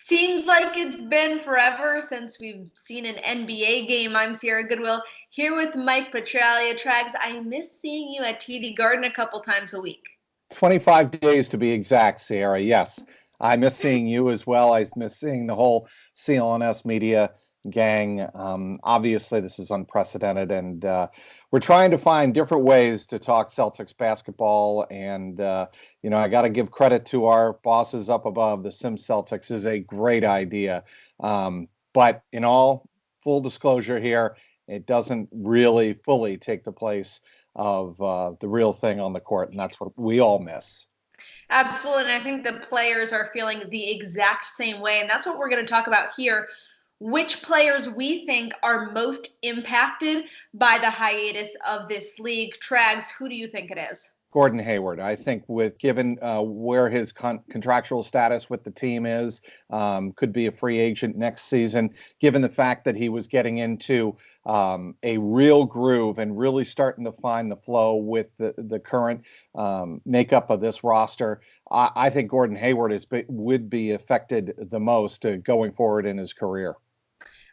Seems like it's been forever since we've seen an NBA game. I'm Sierra Goodwill here with Mike Petraglia. Trags, I miss seeing you at TD Garden a couple times a week. 25 days to be exact, Sierra. Yes, I miss seeing you as well. I miss seeing the whole CLNS Media gang. Obviously, this is unprecedented, and we're trying to find different ways to talk Celtics basketball. And I got to give credit to our bosses up above. The Sim Celtics is a great idea, but in all full disclosure here, it doesn't really fully take the place of the real thing on the court, and that's what we all miss. Absolutely. And I think the players are feeling the exact same way. And that's what we're going to talk about here. Which players we think are most impacted by the hiatus of this league. Trags, who do you think it is? Gordon Hayward, I think, with given where his contractual status with the team is, could be a free agent next season. Given the fact that he was getting into a real groove and really starting to find the flow with the current makeup of this roster, I think Gordon Hayward would be affected the most going forward in his career.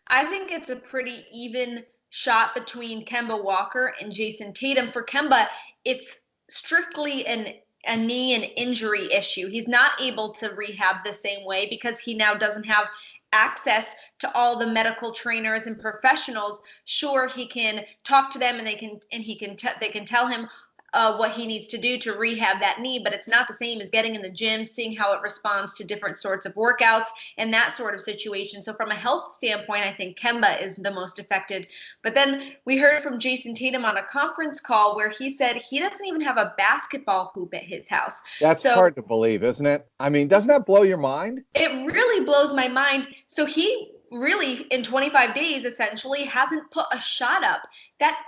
I think it's a pretty even shot between Kemba Walker and Jayson Tatum. For Kemba, it's strictly a knee and injury issue. He's not able to rehab the same way because he now doesn't have access to all the medical trainers and professionals. Sure, he can talk to them and they can tell him what he needs to do to rehab that knee, but it's not the same as getting in the gym, seeing how it responds to different sorts of workouts and that sort of situation. So from a health standpoint, I think Kemba is the most affected. But then we heard from Jayson Tatum on a conference call where he said he doesn't even have a basketball hoop at his house. That's So hard to believe, isn't it? I mean, doesn't that blow your mind? it really blows my mind. So he really, in 25 days, essentially hasn't put a shot up. That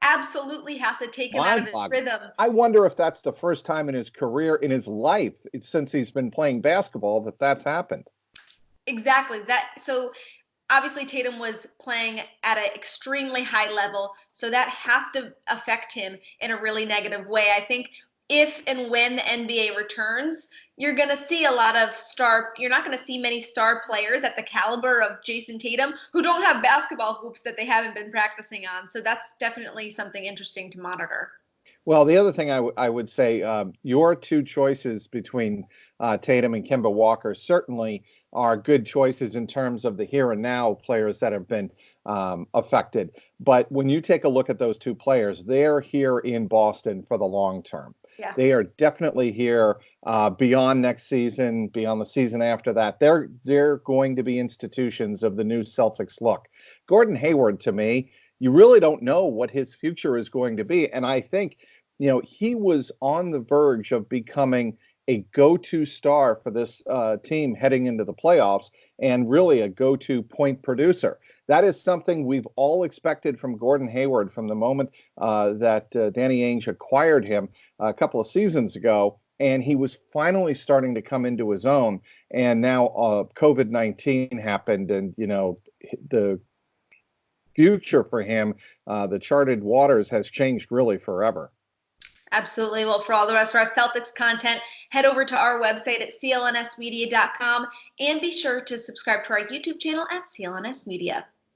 absolutely has to take him out of his Mind-boggling. rhythm. I wonder if that's the first time in his career, in his life, since he's been playing basketball, that's happened. Exactly. So obviously Tatum was playing at an extremely high level, so that has to affect him in a really negative way. I think if and when the NBA returns, you're going to see a lot of you're not going to see many star players at the caliber of Jayson Tatum who don't have basketball hoops that they haven't been practicing on. So that's definitely something interesting to monitor. Well, the other thing I would say, your two choices between Tatum and Kemba Walker certainly are good choices in terms of the here and now players that have been affected. But when you take a look at those two players, they're here in Boston for the long term. Yeah. They are definitely here beyond next season, beyond the season after that. They're going to be institutions of the new Celtics look. Gordon Hayward, to me, you really don't know what his future is going to be. And I think, he was on the verge of becoming a go-to star for this team heading into the playoffs and really a go-to point producer. That is something we've all expected from Gordon Hayward from the moment that Danny Ainge acquired him a couple of seasons ago. And he was finally starting to come into his own. And now COVID-19 happened, and, the future for him, the charted waters, has changed really forever. Absolutely. Well, for all the rest of our Celtics content, head over to our website at clnsmedia.com and be sure to subscribe to our YouTube channel at CLNS Media.